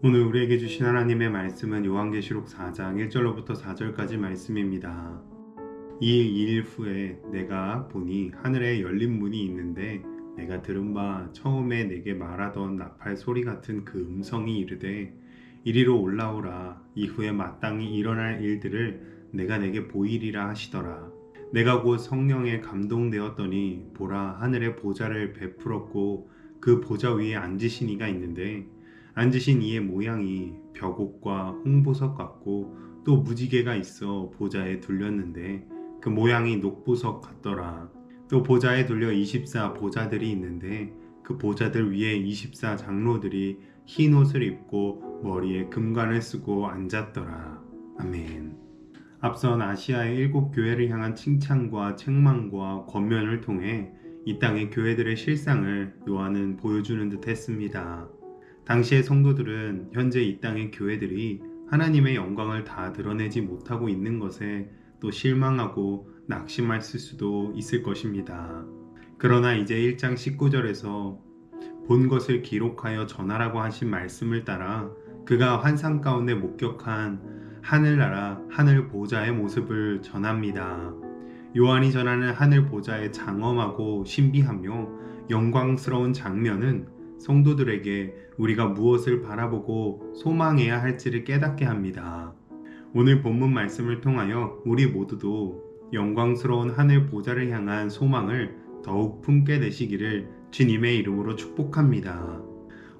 오늘 우리에게 주신 하나님의 말씀은 요한계시록 4장 1절로부터 4절까지 말씀입니다. 이 일 후에 내가 보니 하늘에 열린 문이 있는데 내가 들은 바 처음에 내게 말하던 나팔 소리 같은 그 음성이 이르되 이리로 올라오라. 이후에 마땅히 일어날 일들을 내가 내게 보이리라 하시더라. 내가 곧 성령에 감동되었더니 보라, 하늘에 보좌를 베풀었고 그 보좌 위에 앉으신 이가 있는데 앉으신 이의 모양이 벽옥과 홍보석 같고 또 무지개가 있어 보좌에 둘렸는데 그 모양이 녹보석 같더라. 또 보좌에 둘려 24 보좌들이 있는데 그 보좌들 위에 24 장로들이 흰 옷을 입고 머리에 금관을 쓰고 앉았더라. 아멘. 앞선 아시아의 7교회를 향한 칭찬과 책망과 권면을 통해 이 땅의 교회들의 실상을 요한은 보여주는 듯 했습니다. 당시의 성도들은 현재 이 땅의 교회들이 하나님의 영광을 다 드러내지 못하고 있는 것에 또 실망하고 낙심했을 수도 있을 것입니다. 그러나 이제 1장 19절에서 본 것을 기록하여 전하라고 하신 말씀을 따라 그가 환상 가운데 목격한 하늘나라 하늘 보좌의 모습을 전합니다. 요한이 전하는 하늘 보좌의 장엄하고 신비하며 영광스러운 장면은 성도들에게 우리가 무엇을 바라보고 소망해야 할지를 깨닫게 합니다. 오늘 본문 말씀을 통하여 우리 모두도 영광스러운 하늘 보좌를 향한 소망을 더욱 품게 되시기를 주님의 이름으로 축복합니다.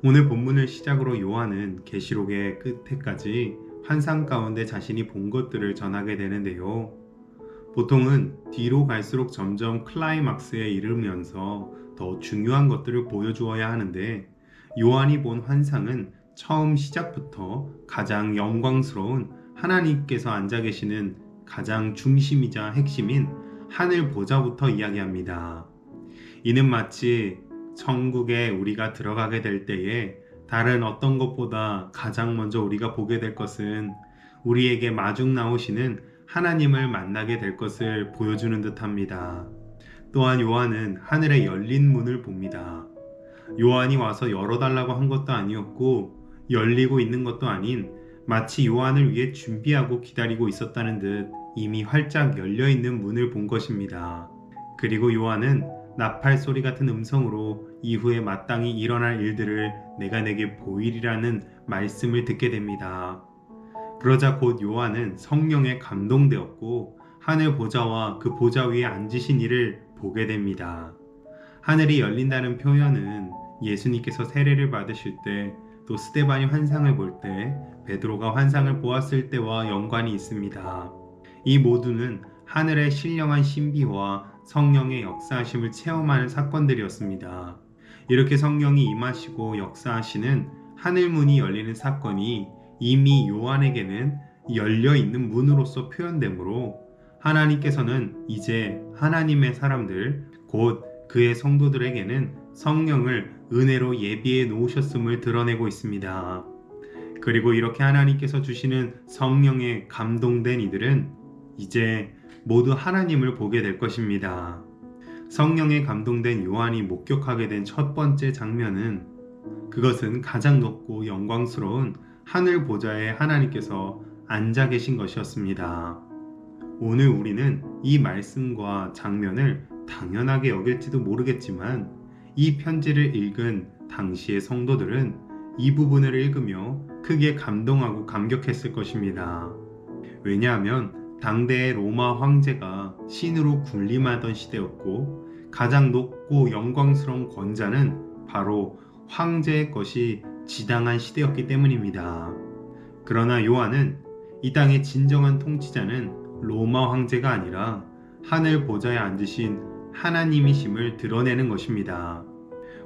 오늘 본문을 시작으로 요한은 계시록의 끝에까지 환상 가운데 자신이 본 것들을 전하게 되는데요. 보통은 뒤로 갈수록 점점 클라이막스에 이르면서 더 중요한 것들을 보여주어야 하는데 요한이 본 환상은 처음 시작부터 가장 영광스러운 하나님께서 앉아 계시는 가장 중심이자 핵심인 하늘 보좌부터 이야기합니다. 이는 마치 천국에 우리가 들어가게 될 때에 다른 어떤 것보다 가장 먼저 우리가 보게 될 것은 우리에게 마중 나오시는 하나님을 만나게 될 것을 보여주는 듯합니다. 또한 요한은 하늘에 열린 문을 봅니다. 요한이 와서 열어달라고 한 것도 아니었고 열리고 있는 것도 아닌 마치 요한을 위해 준비하고 기다리고 있었다는 듯 이미 활짝 열려있는 문을 본 것입니다. 그리고 요한은 나팔 소리 같은 음성으로 이후에 마땅히 일어날 일들을 내가 내게 보이리라는 말씀을 듣게 됩니다. 그러자 곧 요한은 성령에 감동되었고 하늘 보좌와 그 보좌 위에 앉으신 이를 보게 됩니다. 하늘이 열린다는 표현은 예수님께서 세례를 받으실 때, 또 스데반이 환상을 볼 때, 베드로가 환상을 보았을 때와 연관이 있습니다. 이 모두는 하늘의 신령한 신비와 성령의 역사하심을 체험하는 사건들이었습니다. 이렇게 성령이 임하시고 역사하시는 하늘문이 열리는 사건이 이미 요한에게는 열려있는 문으로서 표현되므로 하나님께서는 이제 하나님의 사람들, 곧 그의 성도들에게는 성령을 은혜로 예비해 놓으셨음을 드러내고 있습니다. 그리고 이렇게 하나님께서 주시는 성령에 감동된 이들은 이제 모두 하나님을 보게 될 것입니다. 성령에 감동된 요한이 목격하게 된 첫 번째 장면은 그것은 가장 높고 영광스러운 하늘 보좌에 하나님께서 앉아 계신 것이었습니다. 오늘 우리는 이 말씀과 장면을 당연하게 여길지도 모르겠지만 이 편지를 읽은 당시의 성도들은 이 부분을 읽으며 크게 감동하고 감격했을 것입니다. 왜냐하면 당대의 로마 황제가 신으로 군림하던 시대였고 가장 높고 영광스러운 권자는 바로 황제의 것이 지당한 시대였기 때문입니다. 그러나 요한은 이 땅의 진정한 통치자는 로마 황제가 아니라 하늘 보좌에 앉으신 하나님이심을 드러내는 것입니다.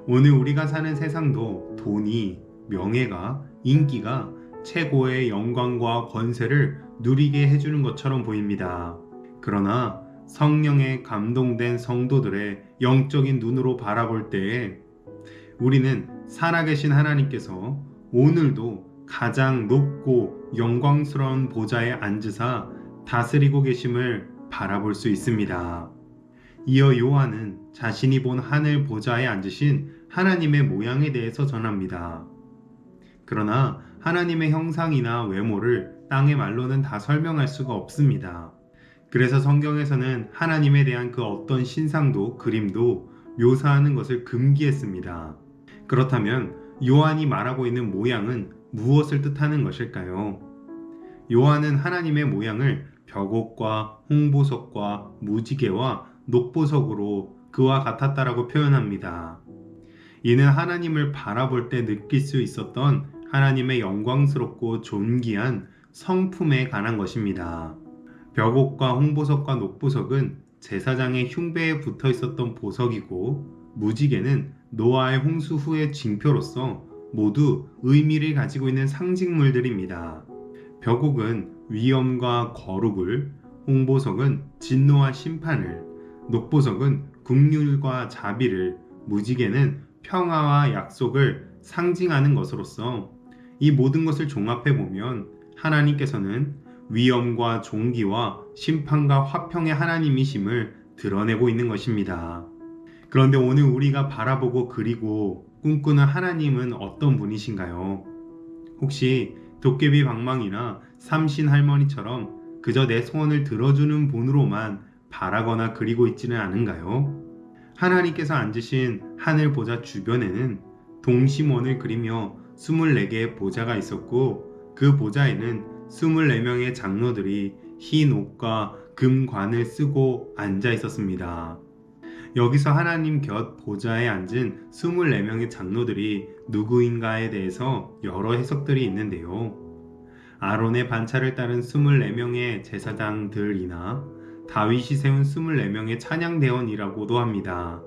오늘 우리가 사는 세상도 돈이, 명예가, 인기가 최고의 영광과 권세를 누리게 해주는 것처럼 보입니다. 그러나 성령에 감동된 성도들의 영적인 눈으로 바라볼 때에 우리는 살아계신 하나님께서 오늘도 가장 높고 영광스러운 보좌에 앉으사 다스리고 계심을 바라볼 수 있습니다. 이어 요한은 자신이 본 하늘 보좌에 앉으신 하나님의 모양에 대해서 전합니다. 그러나 하나님의 형상이나 외모를 땅의 말로는 다 설명할 수가 없습니다. 그래서 성경에서는 하나님에 대한 그 어떤 신상도 그림도 묘사하는 것을 금기했습니다. 그렇다면 요한이 말하고 있는 모양은 무엇을 뜻하는 것일까요? 요한은 하나님의 모양을 벽옥과 홍보석과 무지개와 녹보석으로 그와 같았다라고 표현합니다. 이는 하나님을 바라볼 때 느낄 수 있었던 하나님의 영광스럽고 존귀한 성품에 관한 것입니다. 벽옥과 홍보석과 녹보석은 제사장의 흉배에 붙어 있었던 보석이고, 무지개는 노아의 홍수 후의 징표로서 모두 의미를 가지고 있는 상징물들입니다. 벽옥은 위엄과 거룩을, 홍보석은 진노와 심판을, 녹보석은 긍휼과 자비를, 무지개는 평화와 약속을 상징하는 것으로서 이 모든 것을 종합해 보면 하나님께서는 위엄과 존귀와 심판과 화평의 하나님이심을 드러내고 있는 것입니다. 그런데 오늘 우리가 바라보고 그리고 꿈꾸는 하나님은 어떤 분이신가요? 혹시 도깨비 방망이나 삼신 할머니처럼 그저 내 소원을 들어주는 분으로만 바라거나 그리고 있지는 않은가요? 하나님께서 앉으신 하늘 보좌 주변에는 동심원을 그리며 24개의 보좌가 있었고, 그 보좌에는 24명의 장로들이 흰 옷과 금관을 쓰고 앉아 있었습니다. 여기서 하나님 곁 보좌에 앉은 24명의 장로들이 누구인가에 대해서 여러 해석들이 있는데요. 아론의 반차를 따른 24명의 제사장들이나 다윗이 세운 24명의 찬양대원이라고도 합니다.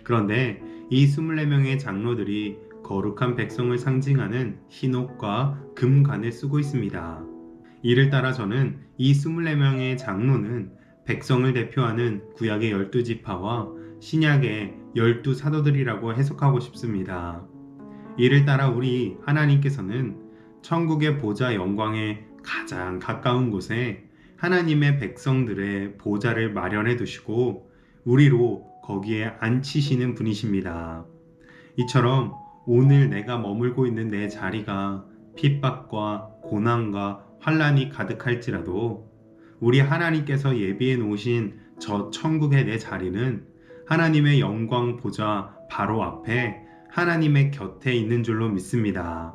그런데 이 24명의 장로들이 거룩한 백성을 상징하는 흰옷과 금관을 쓰고 있습니다. 이를 따라 저는 이 24명의 장로는 백성을 대표하는 구약의 12지파와 신약의 12사도들이라고 해석하고 싶습니다. 이를 따라 우리 하나님께서는 천국의 보좌 영광에 가장 가까운 곳에 하나님의 백성들의 보좌를 마련해 두시고 우리로 거기에 앉히시는 분이십니다. 이처럼 오늘 내가 머물고 있는 내 자리가 핍박과 고난과 환난이 가득할지라도 우리 하나님께서 예비해 놓으신 저 천국의 내 자리는 하나님의 영광 보좌 바로 앞에 하나님의 곁에 있는 줄로 믿습니다.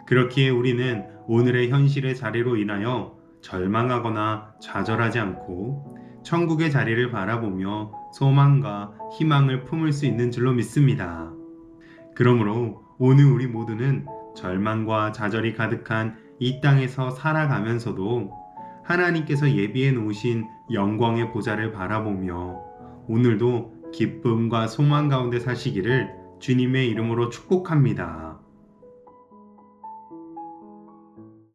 그렇기에 우리는 오늘의 현실의 자리로 인하여 절망하거나 좌절하지 않고 천국의 자리를 바라보며 소망과 희망을 품을 수 있는 줄로 믿습니다. 그러므로 오늘 우리 모두는 절망과 좌절이 가득한 이 땅에서 살아가면서도 하나님께서 예비해 놓으신 영광의 보좌를 바라보며 오늘도 기쁨과 소망 가운데 사시기를 주님의 이름으로 축복합니다.